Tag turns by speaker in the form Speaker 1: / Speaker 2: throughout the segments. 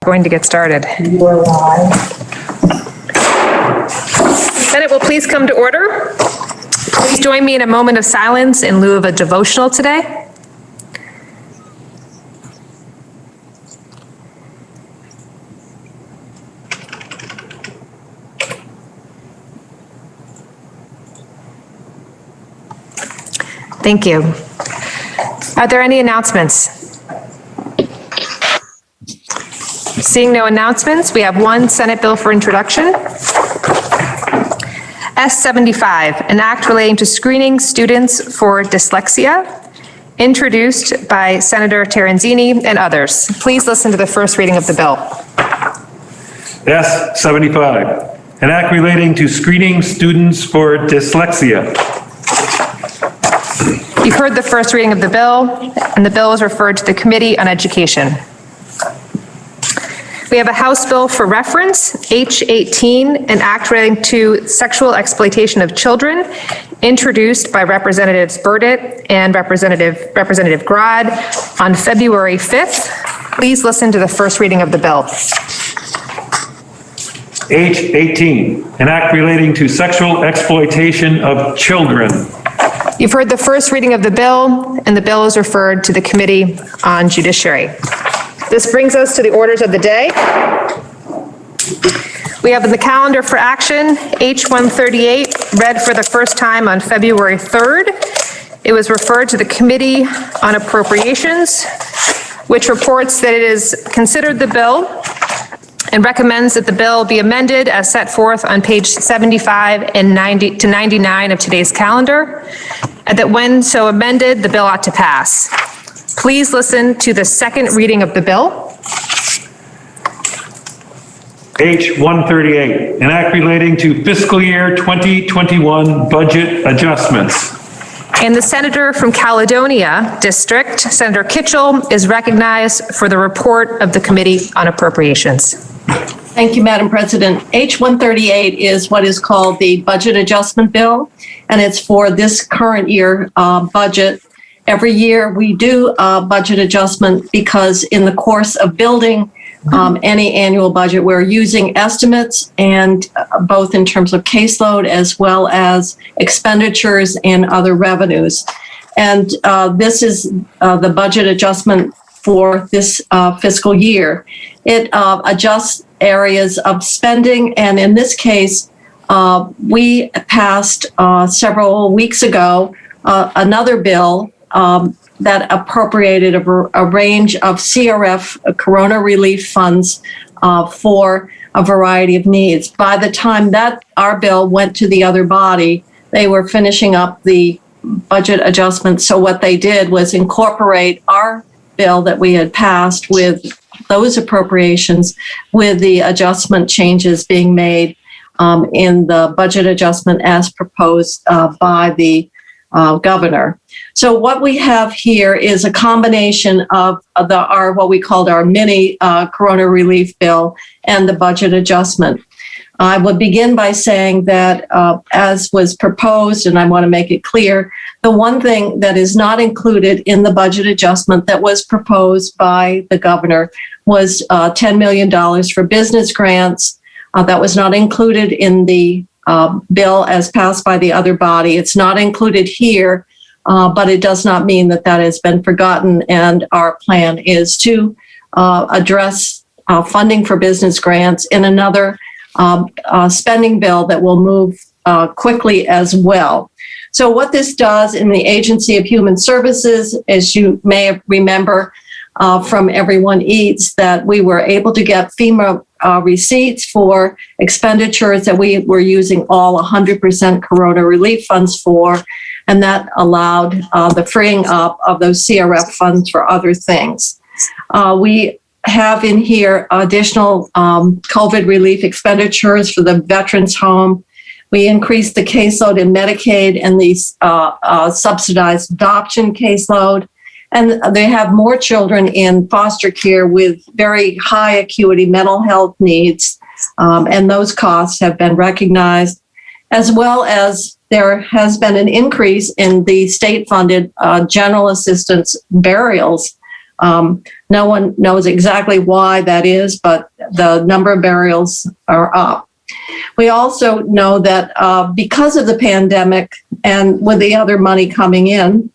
Speaker 1: Going to get started. Senate will please come to order. Please join me in a moment of silence in lieu of a devotional today. Thank you. Are there any announcements? Seeing no announcements, we have one Senate bill for introduction. S75, an act relating to screening students for dyslexia, introduced by Senator Terenzini and others. Please listen to the first reading of the bill.
Speaker 2: S75, an act relating to screening students for dyslexia.
Speaker 1: You've heard the first reading of the bill, and the bill is referred to the Committee on Education. We have a House bill for reference, H18, an act relating to sexual exploitation of children, introduced by Representatives Burdett and Representative Grad on February 5th. Please listen to the first reading of the bill.
Speaker 2: H18, an act relating to sexual exploitation of children.
Speaker 1: You've heard the first reading of the bill, and the bill is referred to the Committee on Judiciary. This brings us to the orders of the day. We have in the calendar for action, H138, read for the first time on February 3rd. It was referred to the Committee on Appropriations, which reports that it has considered the bill and recommends that the bill be amended as set forth on page 75 and 90 to 99 of today's calendar, and that when so amended, the bill ought to pass. Please listen to the second reading of the bill.
Speaker 2: H138, an act relating to fiscal year 2021 budget adjustments.
Speaker 1: And the senator from Caledonia District, Senator Kitchell, is recognized for the report of the Committee on Appropriations.
Speaker 3: Thank you, Madam President. H138 is what is called the Budget Adjustment Bill, and it's for this current year budget. Every year we do a budget adjustment because in the course of building any annual budget, we're using estimates and both in terms of caseload as well as expenditures and other revenues. And this is the budget adjustment for this fiscal year. It adjusts areas of spending, and in this case, we passed several weeks ago another bill that appropriated a range of CRF, Corona Relief Funds, for a variety of needs. By the time that our bill went to the other body, they were finishing up the budget adjustment. So what they did was incorporate our bill that we had passed with those appropriations, with the adjustment changes being made in the budget adjustment as proposed by the governor. So what we have here is a combination of our what we called our mini Corona Relief Bill and the budget adjustment. I would begin by saying that as was proposed, and I want to make it clear, the one thing that is not included in the budget adjustment that was proposed by the governor was $10 million for business grants. That was not included in the bill as passed by the other body. It's not included here, but it does not mean that that has been forgotten. And our plan is to address funding for business grants in another spending bill that will move quickly as well. So what this does in the Agency of Human Services, as you may remember from Everyone Eats, that we were able to get FEMA receipts for expenditures that we were using all 100% Corona relief funds for, and that allowed the freeing up of those CRF funds for other things. We have in here additional COVID relief expenditures for the Veterans Home. We increased the caseload in Medicaid and the subsidized adoption caseload. And they have more children in foster care with very high acuity mental health needs. And those costs have been recognized, as well as there has been an increase in the state-funded general assistance burials No one knows exactly why that is, but the number of burials are up. We also know that because of the pandemic and with the other money coming in,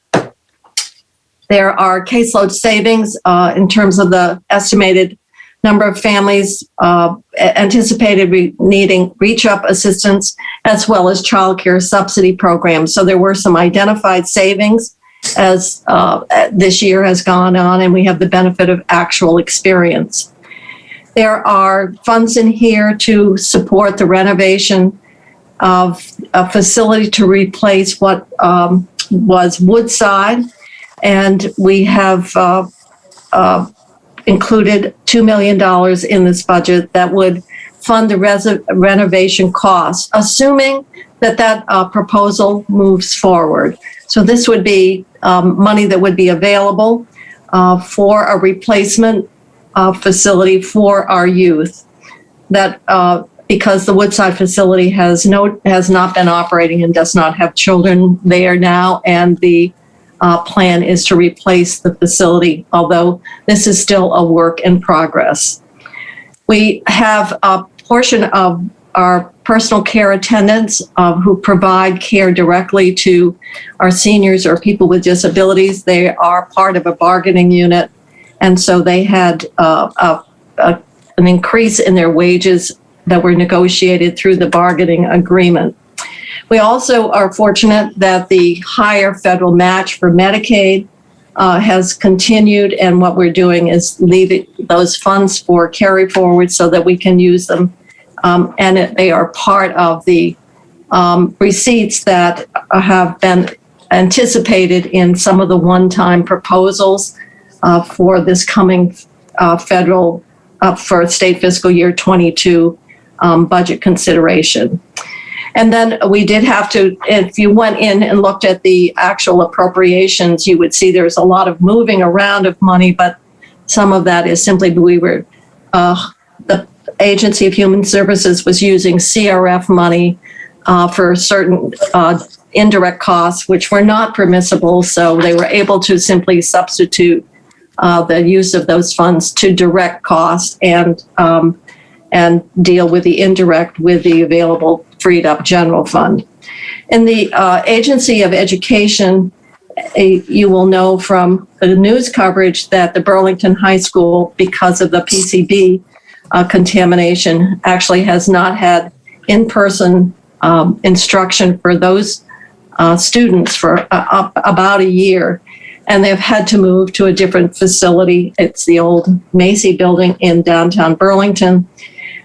Speaker 3: there are caseload savings in terms of the estimated number of families anticipated needing reach-up assistance, as well as child care subsidy programs. So there were some identified savings as this year has gone on, and we have the benefit of actual experience. There are funds in here to support the renovation of a facility to replace what was Woodside, and we have included $2 million in this budget that would fund the renovation costs, assuming that proposal moves forward. So this would be money that would be available for a replacement facility for our youth. That because the Woodside facility has not been operating and does not have children there now, and the plan is to replace the facility, although this is still a work in progress. We have a portion of our personal care attendants who provide care directly to our seniors or people with disabilities. They are part of a bargaining unit, and so they had an increase in their wages that were negotiated through the bargaining agreement. We also are fortunate that the higher federal match for Medicaid has continued, and what we're doing is leaving those funds for carry forward so that we can use them, and they are part of the receipts that have been anticipated in some of the one-time proposals for this coming federal for state fiscal year 22 budget consideration. And then we did have to, if you went in and looked at the actual appropriations, you would see there's a lot of moving around of money, but some of that is simply the Agency of Human Services was using CRF money for certain indirect costs, which were not permissible. So they were able to simply substitute the use of those funds to direct costs and deal with the indirect with the available freed up general fund. In the Agency of Education, you will know from the news coverage that the Burlington High School, because of the PCB contamination, actually has not had in-person instruction for those students for about a year. And they've had to move to a different facility. It's the old Macy building in downtown Burlington.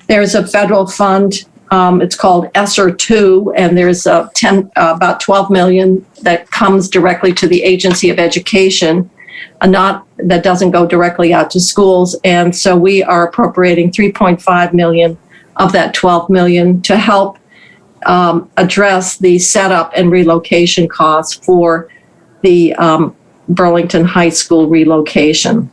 Speaker 3: There's a federal fund, it's called ESSER 2, and there's about $12 million that comes directly to the Agency of Education, that doesn't go directly out to schools. And so we are appropriating $3.5 million of that $12 million to help address the setup and relocation costs for the Burlington High School relocation.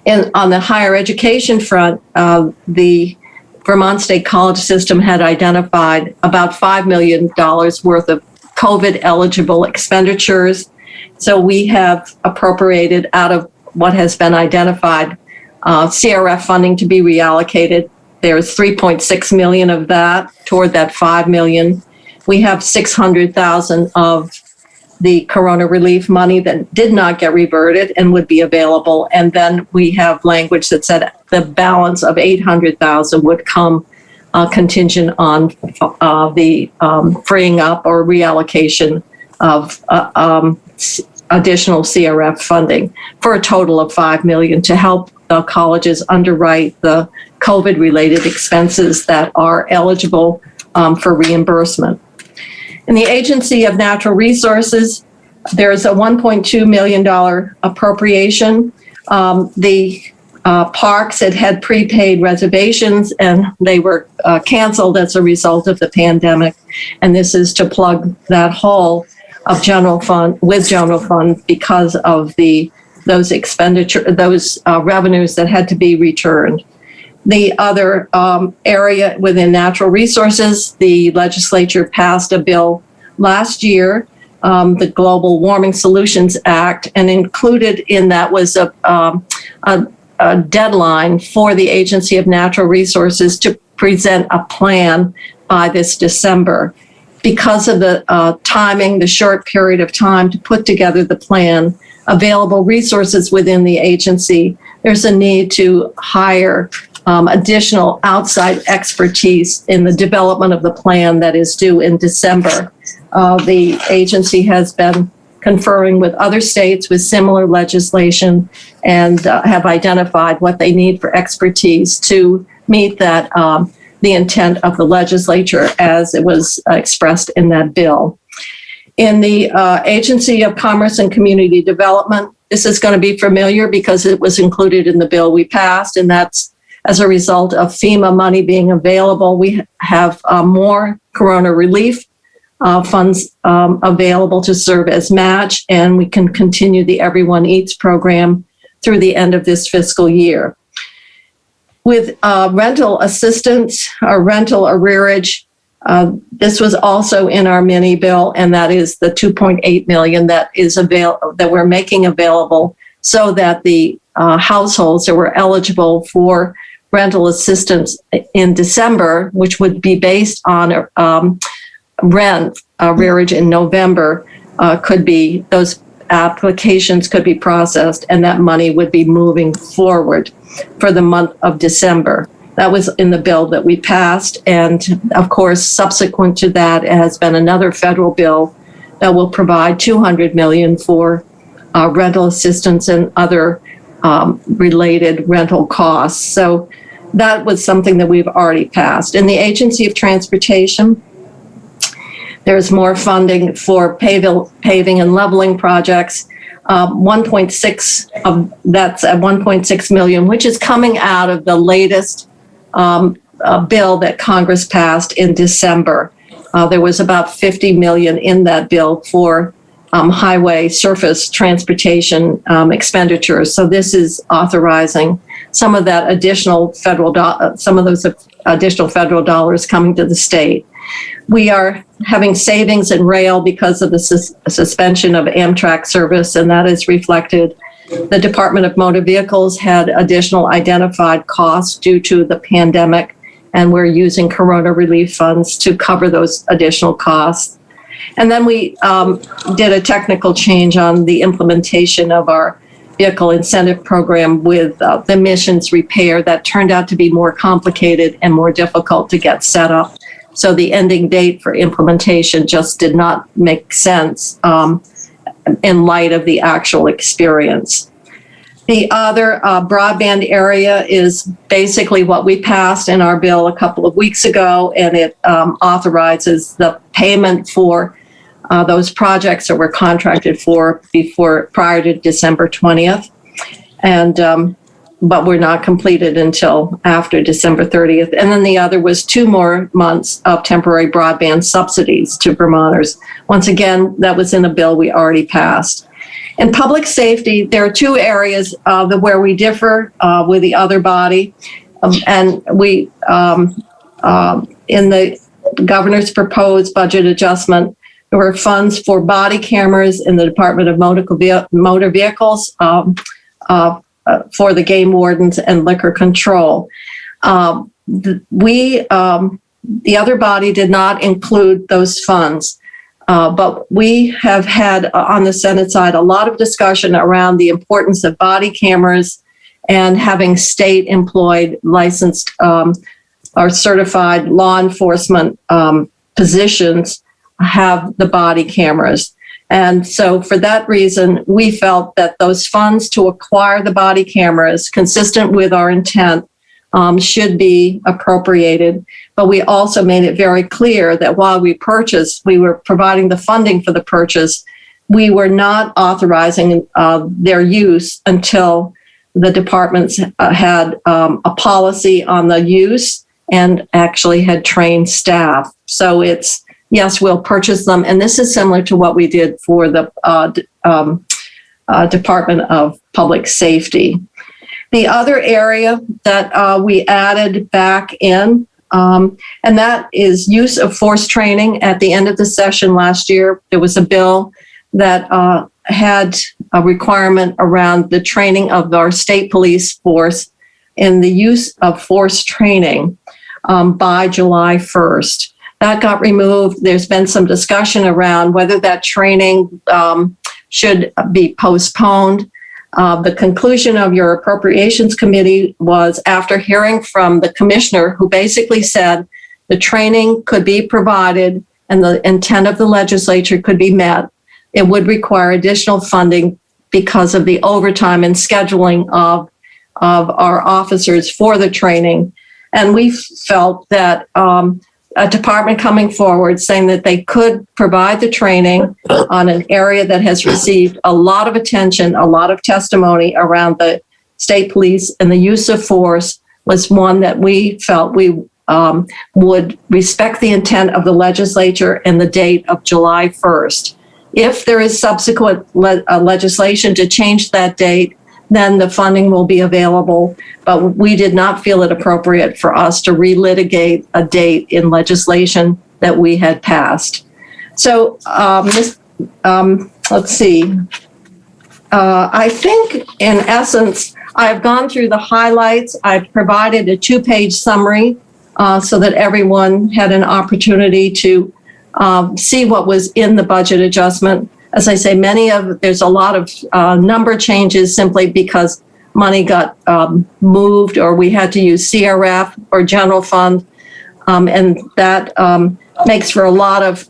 Speaker 3: And on the higher education front, the Vermont State College System had identified about $5 million worth of COVID eligible expenditures. So we have appropriated out of what has been identified CRF funding to be reallocated. There's $3.6 million of that toward that $5 million. We have $600,000 of the Corona relief money that did not get reverted and would be available. And then we have language that said the balance of $800,000 would come contingent on the freeing up or reallocation of additional CRF funding for a total of $5 million to help colleges underwrite the COVID-related expenses that are eligible for reimbursement. In the Agency of Natural Resources, there's a $1.2 million appropriation. The parks had prepaid reservations, and they were canceled as a result of the pandemic. And this is to plug that hole of general fund because of those revenues that had to be returned. The other area within natural resources, the legislature passed a bill last year the Global Warming Solutions Act, and included in that was a deadline for the Agency of Natural Resources to present a plan by this December. Because of the timing, the short period of time to put together the plan, available resources within the agency, there's a need to hire additional outside expertise in the development of the plan that is due in December. The agency has been conferring with other states with similar legislation and have identified what they need for expertise to meet that the intent of the legislature as it was expressed in that bill. In the Agency of Commerce and Community Development, this is going to be familiar because it was included in the bill we passed, and that's as a result of FEMA money being available. We have more corona relief funds available to serve as match, and we can continue the Everyone Eats program through the end of this fiscal year. With rental assistance or rental arrearage, this was also in our mini bill, and that is the $2.8 million that we're making available so that the households that were eligible for rental assistance in December, which would be based on rent arrearage in November, those applications could be processed, and that money would be moving forward for the month of December. That was in the bill that we passed. And of course, subsequent to that has been another federal bill that will provide $200 million for rental assistance and other related rental costs. So that was something that we've already passed. In the Agency of Transportation, there's more funding for paving and leveling projects. 1.6 of that's at 1.6 million, which is coming out of the latest bill that Congress passed in December. There was about 50 million in that bill for highway surface transportation expenditures. So this is authorizing some of that additional some of those additional federal dollars coming to the state. We are having savings in rail because of the suspension of Amtrak service, and that is reflected. The Department of Motor Vehicles had additional identified costs due to the pandemic, and we're using corona relief funds to cover those additional costs. And then we did a technical change on the implementation of our vehicle incentive program with the emissions repair that turned out to be more complicated and more difficult to get set up. So the ending date for implementation just did not make sense in light of the actual experience. The other broadband area is basically what we passed in our bill a couple of weeks ago, and it authorizes the payment for those projects that were contracted for prior to December 20th. And but were not completed until after December 30th. And then the other was 2 more months of temporary broadband subsidies to Vermonters. Once again, that was in a bill we already passed. In public safety, there are 2 areas where we differ with the other body. And we, in the governor's proposed budget adjustment, there were funds for body cameras in the Department of Motor Vehicles, for the game wardens and liquor control. The other body did not include those funds, but we have had on the Senate side a lot of discussion around the importance of body cameras and having state employed licensed or certified law enforcement positions have the body cameras. And so for that reason, we felt that those funds to acquire the body cameras, consistent with our intent, should be appropriated. But we also made it very clear that while we were providing the funding for the purchase, we were not authorizing their use until the departments had a policy on the use and actually had trained staff. So it's, yes, we'll purchase them. And this is similar to what we did for the Department of Public Safety. The other area that we added back in and that is use of force training. At the end of the session last year, there was a bill that had a requirement around the training of our state police force in the use of force training by July 1st. That got removed. There's been some discussion around whether that training should be postponed. The conclusion of your appropriations committee was, after hearing from the commissioner, who basically said the training could be provided and the intent of the legislature could be met, it would require additional funding because of the overtime and scheduling of our officers for the training. And we felt that a department coming forward saying that they could provide the training on an area that has received a lot of attention, a lot of testimony around the state police and the use of force was one that we felt we would respect the intent of the legislature and the date of July 1st. If there is subsequent legislation to change that date, then the funding will be available. But we did not feel it appropriate for us to relitigate a date in legislation that we had passed. So let's see. I think in essence, I've gone through the highlights. I've provided a 2-page summary so that everyone had an opportunity to see what was in the budget adjustment. As I say, there's a lot of number changes simply because money got moved, or we had to use CRF or general fund, and that makes for a lot of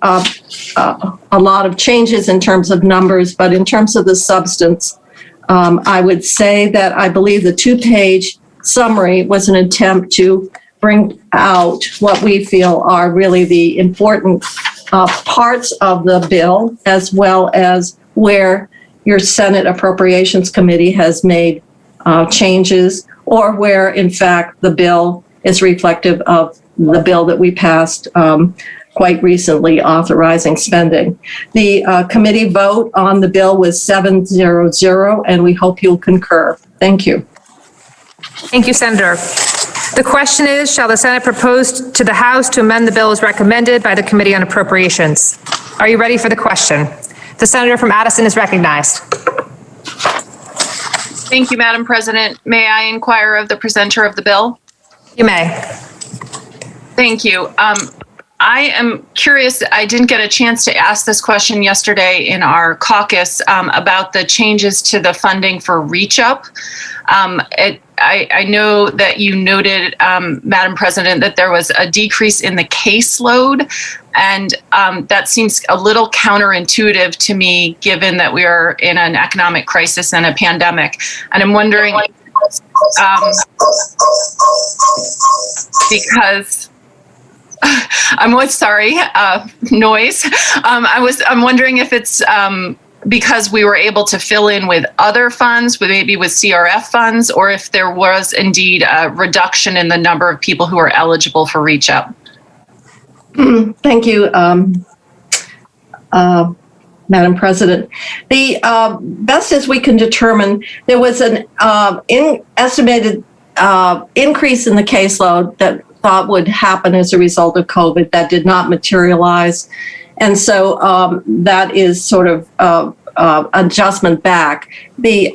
Speaker 3: changes in terms of numbers. But in terms of the substance, I would say that I believe the 2-page summary was an attempt to bring out what we feel are really the important parts of the bill, as well as where your Senate Appropriations Committee has made changes, or where, in fact, the bill is reflective of the bill that we passed quite recently authorizing spending. The committee vote on the bill was 7-0-0, and we hope you'll concur. Thank you.
Speaker 1: Thank you, Senator. The question is, shall the Senate propose to the House to amend the bill as recommended by the Committee on Appropriations? Are you ready for the question? The senator from Addison is recognized.
Speaker 4: Thank you, Madam President. May I inquire of the presenter of the bill?
Speaker 1: You may.
Speaker 4: Thank you. I am curious, I didn't get a chance to ask this question yesterday in our caucus about the changes to the funding for Reach Up. I know that you noted, Madam President, that there was a decrease in the caseload, and that seems a little counterintuitive to me, given that we are in an economic crisis and a pandemic. And I'm wondering, because noise. I'm wondering if it's because we were able to fill in with other funds, maybe with CRF funds, or if there was indeed a reduction in the number of people who are eligible for Reach Up.
Speaker 3: Thank you, Madam President. The best as we can determine, there was an estimated increase in the caseload that thought would happen as a result of COVID that did not materialize. And so that is sort of adjustment back. The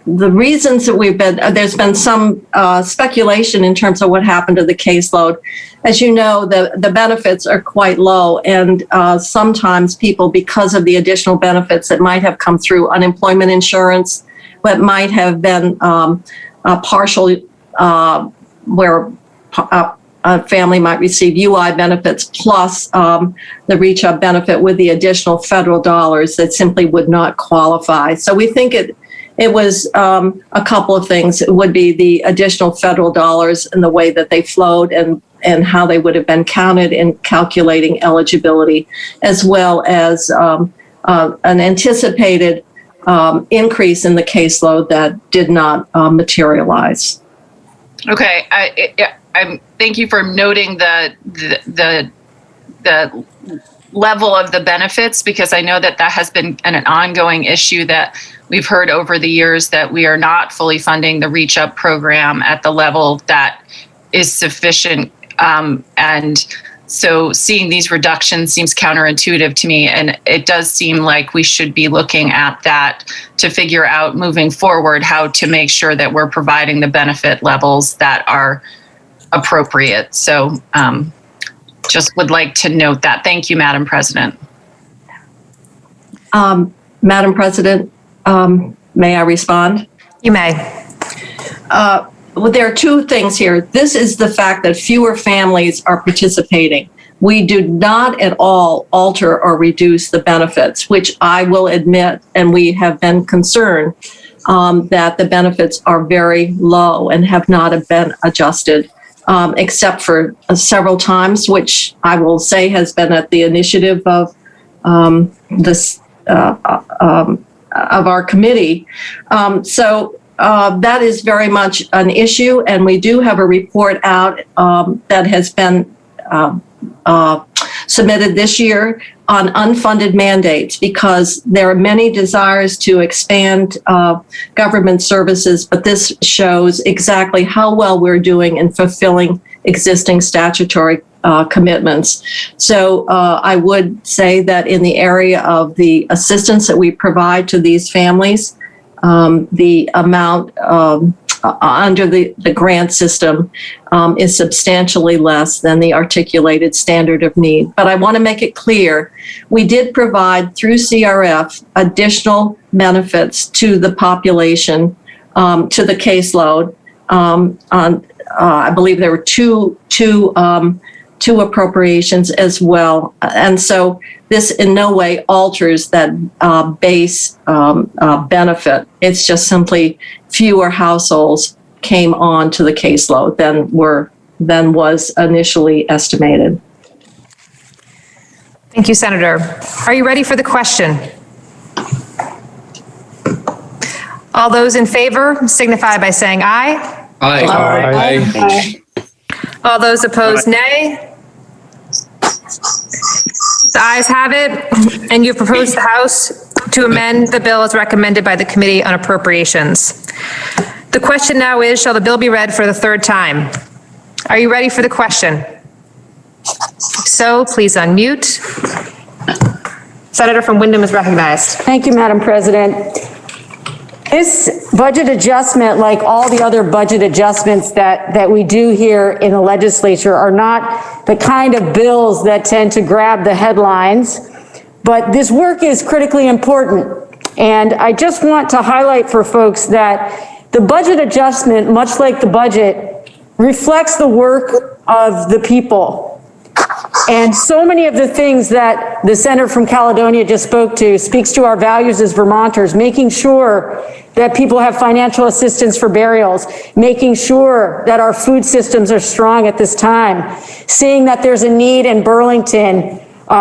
Speaker 3: reasons that there's been some speculation in terms of what happened to the caseload. As you know, the benefits are quite low, and sometimes people, because of the additional benefits that might have come through unemployment insurance, that might have been partial, where a family might receive UI benefits plus the Reach Up benefit with the additional federal dollars that simply would not qualify. So we think it was a couple of things. It would be the additional federal dollars and the way that they flowed and how they would have been counted in calculating eligibility, as well as an anticipated increase in the caseload that did not materialize.
Speaker 4: Okay, I thank you for noting the level of the benefits, because I know that has been an ongoing issue that we've heard over the years, that we are not fully funding the Reach Up program at the level that is sufficient And so seeing these reductions seems counterintuitive to me. And it does seem like we should be looking at that to figure out moving forward how to make sure that we're providing the benefit levels that are appropriate. So just would like to note that. Thank you, Madam President.
Speaker 3: Madam President, may I respond?
Speaker 1: You may.
Speaker 3: Well, there are two things here. This is the fact that fewer families are participating. We do not at all alter or reduce the benefits, which I will admit, and we have been concerned that the benefits are very low and have not been adjusted, except for several times, which I will say has been at the initiative of of our committee. So that is very much an issue, and we do have a report out that has been submitted this year on unfunded mandates, because there are many desires to expand government services, but this shows exactly how well we're doing in fulfilling existing statutory commitments. So I would say that in the area of the assistance that we provide to these families, the amount under the grant system is substantially less than the articulated standard of need. But I want to make it clear, we did provide through CRF additional benefits to the population, to the caseload. I believe there were two appropriations as well. And so this in no way alters that base benefit. It's just simply fewer households came on to the caseload than was initially estimated.
Speaker 1: Thank you, Senator. Are you ready for the question? All those in favor signify by saying aye.
Speaker 5: Aye. Aye.
Speaker 1: All those opposed, nay. The ayes have it, and you've proposed the House to amend the bill as recommended by the Committee on Appropriations. The question now is, shall the bill be read for the third time? Are you ready for the question? If so, please unmute. Senator from Windham is recognized.
Speaker 6: Thank you, Madam President. This budget adjustment, like all the other budget adjustments that we do here in the legislature, are not the kind of bills that tend to grab the headlines, but this work is critically important. And I just want to highlight for folks that the budget adjustment, much like the budget, reflects the work of the people. And so many of the things that the Senator from Caledonia just spoke to speaks to our values as Vermonters, making sure that people have financial assistance for burials, making sure that our food systems are strong at this time, seeing that there's a need in Burlington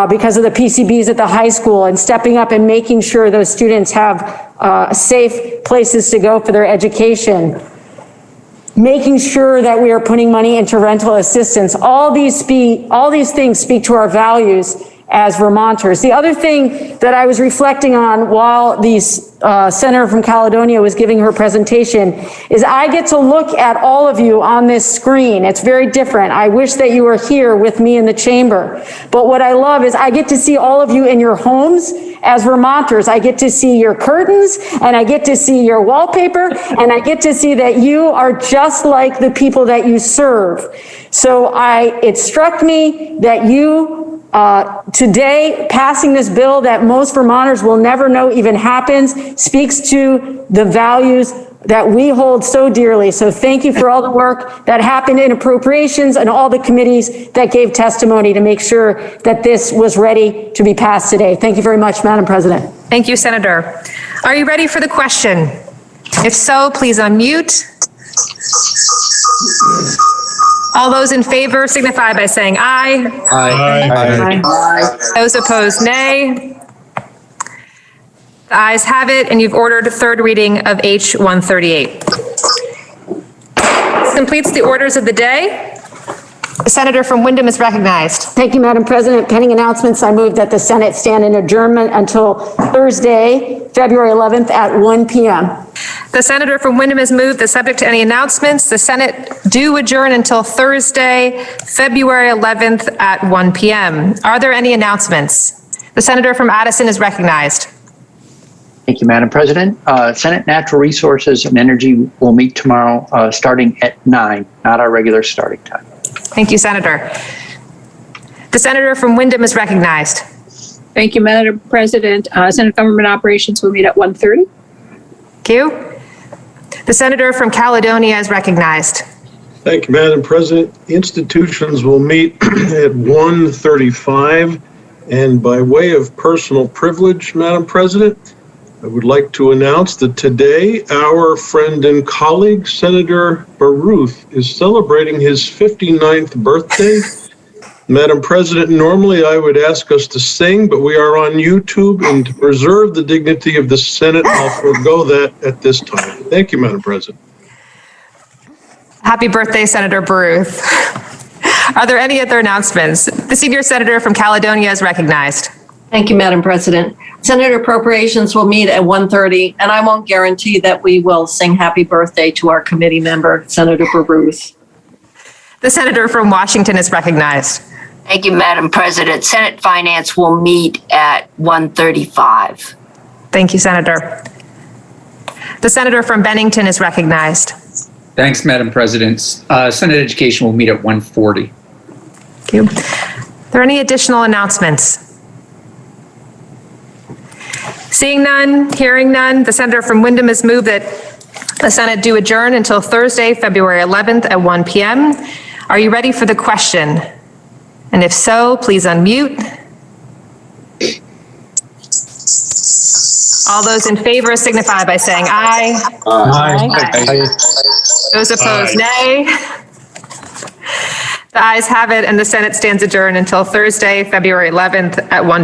Speaker 6: because of the PCBs at the high school, and stepping up and making sure those students have safe places to go for their education. Making sure that we are putting money into rental assistance. All these things speak to our values as Vermonters. The other thing that I was reflecting on while the Senator from Caledonia was giving her presentation is I get to look at all of you on this screen. It's very different. I wish that you were here with me in the chamber. But what I love is I get to see all of you in your homes as Vermonters. I get to see your curtains, and I get to see your wallpaper, and I get to see that you are just like the people that you serve. So it struck me that you today passing this bill that most Vermonters will never know even happens speaks to the values that we hold so dearly. So thank you for all the work that happened in appropriations and all the committees that gave testimony to make sure that this was ready to be passed today. Thank you very much, Madam President.
Speaker 1: Thank you, Senator. Are you ready for the question? If so, please unmute. All those in favor signify by saying aye.
Speaker 5: Aye.
Speaker 1: Those opposed, nay. The ayes have it, and you've ordered third reading of H 138. This completes the orders of the day. The Senator from Windham is recognized.
Speaker 6: Thank you, Madam President. Pending announcements, I move that the Senate stand in adjournment until Thursday, February 11th at 1 p.m.
Speaker 1: The senator from Wyndham has moved that subject to any announcements, the Senate do adjourn until Thursday, February 11th at 1 p.m. Are there any announcements? The senator from Addison is recognized.
Speaker 7: Thank you, Madam President. Senate Natural Resources and Energy will meet tomorrow starting at 9, not our regular starting time.
Speaker 1: Thank you, Senator. The senator from Wyndham is recognized.
Speaker 8: Thank you, Madam President. Senate Government Operations will meet at 1:30.
Speaker 1: Thank you. The senator from Caledonia is recognized.
Speaker 9: Thank you, Madam President. Institutions will meet at 1:35. And by way of personal privilege, Madam President, I would like to announce that today our friend and colleague, Senator Baruth, is celebrating his 59th birthday. Madam President, normally I would ask us to sing, but we are on YouTube, and to preserve the dignity of the Senate, I'll forego that at this time. Thank you, Madam President.
Speaker 1: Happy birthday, Senator Baruth. Are there any other announcements? The senior senator from Caledonia is recognized.
Speaker 3: Thank you, Madam President. Senate Appropriations will meet at 1:30, and I won't guarantee that we will sing happy birthday to our committee member, Senator Baruth.
Speaker 1: The senator from Washington is recognized.
Speaker 10: Thank you, Madam President. Senate Finance will meet at 1:35.
Speaker 1: Thank you, Senator. The senator from Bennington is recognized.
Speaker 5: Thanks, Madam President. Senate Education will meet at 1:40.
Speaker 1: Thank you. Are there any additional announcements? Seeing none, hearing none, the senator from Wyndham has moved that the Senate do adjourn until Thursday, February 11th at 1 p.m. Are you ready for the question? And if so, please unmute. All those in favor signify by saying aye.
Speaker 2: Aye.
Speaker 1: Those opposed, nay. The ayes have it, and the Senate stands adjourned until Thursday, February 11th at 1 p.m.